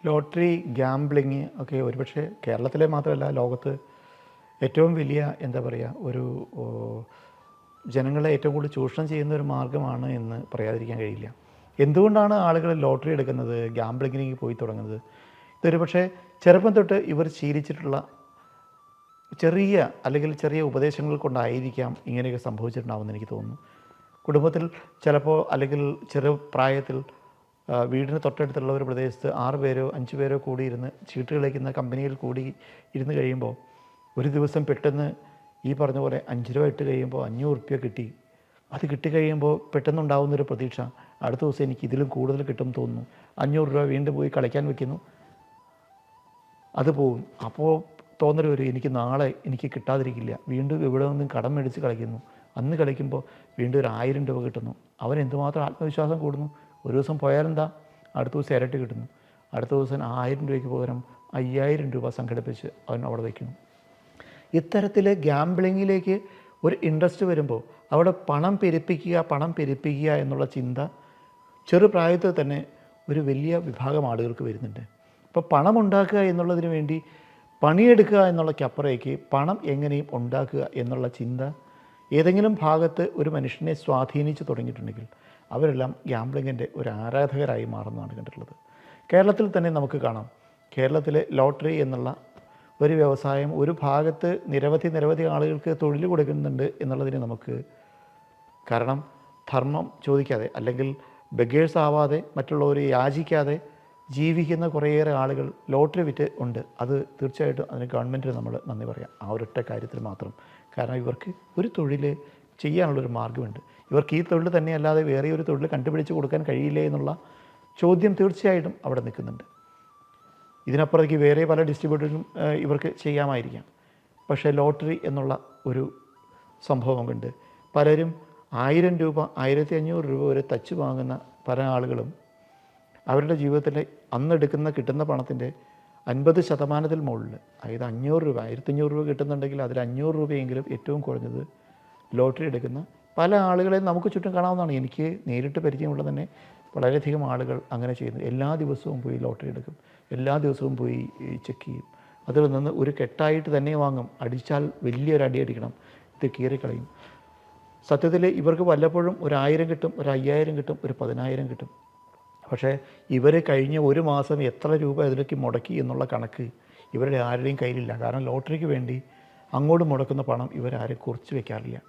Lottery, gambling ഒക്കെ ഒരുപക്ഷെ കേരളത്തിലെ മാത്രമല്ല ലോകത്ത് ഏറ്റവും വലിയ എന്താ പറയുക ഒരു ജനങ്ങളെ ഏറ്റവും കൂടുതൽ ചൂഷണം ചെയ്യുന്ന ഒരു മാർഗ്ഗമാണ് എന്ന് പറയാതിരിക്കാൻ കഴിയില്ല. എന്തുകൊണ്ടാണ് ആളുകൾ ലോട്ടറി എടുക്കുന്നത്, ഗാംബ്ലിങ്ങിലേക്ക് പോയി തുടങ്ങുന്നത്? ഇതൊരു പക്ഷേ ചെറുപ്പം തൊട്ട് ഇവർ ശീലിച്ചിട്ടുള്ള ചെറിയ ഉപദേശങ്ങൾ കൊണ്ടായിരിക്കാം ഇങ്ങനെയൊക്കെ സംഭവിച്ചിട്ടുണ്ടാവുമെന്ന് എനിക്ക് തോന്നുന്നു. കുടുംബത്തിൽ ചിലപ്പോൾ അല്ലെങ്കിൽ ചെറുപ്രായത്തിൽ വീടിന് തൊട്ടടുത്തുള്ള ഒരു പ്രദേശത്ത് 6 പേരോ 5 പേരോ കൂടി ഇരുന്ന് ചീട്ട് കളിക്കുന്ന കമ്പനിയിൽ കൂടി ഇരുന്ന് കഴിയുമ്പോൾ ഒരു ദിവസം പെട്ടെന്ന് ഈ പറഞ്ഞ പോലെ 5 രൂപ ഇട്ട് കഴിയുമ്പോൾ 500 റുപ്യ കിട്ടി. അത് കിട്ടിക്കഴിയുമ്പോൾ പെട്ടെന്നുണ്ടാകുന്നൊരു പ്രതീക്ഷ, അടുത്ത ദിവസം എനിക്ക് ഇതിലും കൂടുതൽ കിട്ടും തോന്നുന്നു. 500 രൂപ വീണ്ടും പോയി കളിക്കാൻ വെക്കുന്നു, അത് പോകും. അപ്പോൾ തോന്നൽ വരും, എനിക്ക് നാളെ എനിക്ക് കിട്ടാതിരിക്കില്ല. വീണ്ടും ഇവിടെ നിന്നും കടം മേടിച്ച് കളിക്കുന്നു. അന്ന് കളിക്കുമ്പോൾ വീണ്ടും ഒരു 1000 രൂപ കിട്ടുന്നു. അവൻ എന്തുമാത്രം ആത്മവിശ്വാസം കൂടുന്നു. ഒരു ദിവസം പോയാലെന്താ, അടുത്ത ദിവസം ഇരട്ടി കിട്ടുന്നു. അടുത്ത ദിവസം 1000 രൂപയ്ക്ക് പകരം 5000 രൂപ സംഘടിപ്പിച്ച് അവൻ അവിടെ വയ്ക്കുന്നു. ഇത്തരത്തിൽ ഗാംബ്ലിങ്ങിലേക്ക് ഒരു ഇൻട്രസ്റ്റ് വരുമ്പോൾ അവിടെ പണം പെരുപ്പിക്കുക എന്നുള്ള ചിന്ത ചെറുപ്രായത്തിൽ തന്നെ ഒരു വലിയ വിഭാഗം ആളുകൾക്ക് വരുന്നുണ്ട്. അപ്പോൾ പണം ഉണ്ടാക്കുക എന്നുള്ളതിന് വേണ്ടി പണിയെടുക്കുക എന്നുള്ളതിനപ്പുറത്തേക്ക് പണം എങ്ങനെയും ഉണ്ടാക്കുക എന്നുള്ള ചിന്ത ഏതെങ്കിലും ഭാഗത്ത് ഒരു മനുഷ്യനെ സ്വാധീനിച്ച് തുടങ്ങിയിട്ടുണ്ടെങ്കിൽ അവരെല്ലാം ഗാംബ്ലിങ്ങിൻ്റെ ഒരു ആരാധകരായി മാറുന്നതാണ് കണ്ടിട്ടുള്ളത്. കേരളത്തിൽ തന്നെ നമുക്ക് കാണാം. കേരളത്തിലെ ലോട്ടറി എന്നുള്ള ഒരു വ്യവസായം ഒരു ഭാഗത്ത് നിരവധി ആളുകൾക്ക് തൊഴിൽ കൊടുക്കുന്നുണ്ട് എന്നുള്ളതിന് നമുക്ക് കാരണം ധർമ്മം ചോദിക്കാതെ അല്ലെങ്കിൽ ബഗേഴ്സ് ആവാതെ മറ്റുള്ളവരെ യാചിക്കാതെ ജീവിക്കുന്ന കുറേയേറെ ആളുകൾ ലോട്ടറി വിറ്റ് ഉണ്ട്. അത് തീർച്ചയായിട്ടും അതിന് ഗവൺമെൻറ്റിന് നമ്മൾ നന്ദി പറയാം, ആ ഒരൊറ്റ കാര്യത്തിൽ മാത്രം. കാരണം ഇവർക്ക് ഒരു തൊഴിൽ ചെയ്യാനുള്ളൊരു മാർഗ്ഗമുണ്ട്. ഇവർക്ക് ഈ തൊഴിൽ തന്നെ അല്ലാതെ വേറെ ഒരു തൊഴിൽ കണ്ടുപിടിച്ച് കൊടുക്കാൻ കഴിയില്ലേ എന്നുള്ള ചോദ്യം തീർച്ചയായിട്ടും അവിടെ നിൽക്കുന്നുണ്ട്. ഇതിനപ്പുറത്തേക്ക് വേറെ പല ഡിസ്ട്രിബ്യൂട്ടറും ഇവർക്ക് ചെയ്യാമായിരിക്കാം. പക്ഷേ ലോട്ടറി എന്നുള്ള ഒരു സംഭവം കൊണ്ട് പലരും 1000 രൂപ 1500 രൂപ വരെ തച്ച് വാങ്ങുന്ന പല ആളുകളും അവരുടെ ജീവിതത്തിൽ അന്നെടുക്കുന്ന കിട്ടുന്ന പണത്തിൻ്റെ 50% മുകളിൽ, അതായത് 500 രൂപ 1500 രൂപ കിട്ടുന്നുണ്ടെങ്കിൽ അതിൽ 500 രൂപയെങ്കിലും ഏറ്റവും കുറഞ്ഞത് ലോട്ടറി എടുക്കുന്ന പല ആളുകളെ നമുക്ക് ചുറ്റും കാണാവുന്നതാണ്. എനിക്ക് നേരിട്ട് പരിചയമുള്ള തന്നെ വളരെയധികം ആളുകൾ അങ്ങനെ ചെയ്യുന്നു. എല്ലാ ദിവസവും പോയി ലോട്ടറി എടുക്കും, എല്ലാ ദിവസവും പോയി ചെക്ക് ചെയ്യും. അതിൽ നിന്ന് ഒരു കെട്ടായിട്ട് തന്നെ വാങ്ങും. അടിച്ചാൽ വലിയൊരു അടി അടിക്കണം, ഇത് കീറിക്കളയും. സത്യത്തിൽ ഇവർക്ക് വല്ലപ്പോഴും ഒരു 1000 കിട്ടും, ഒരു 5000 കിട്ടും, ഒരു 10000 കിട്ടും. പക്ഷേ ഇവർ കഴിഞ്ഞ ഒരു മാസം എത്ര രൂപ ഇതിലേക്ക് മുടക്കി എന്നുള്ള കണക്ക് ഇവരുടെ ആരുടെയും കയ്യിലില്ല. കാരണം ലോട്ടറിക്ക് വേണ്ടി അങ്ങോട്ട് മുടക്കുന്ന പണം ഇവരാരും കുറിച്ച് വയ്ക്കാറില്ല.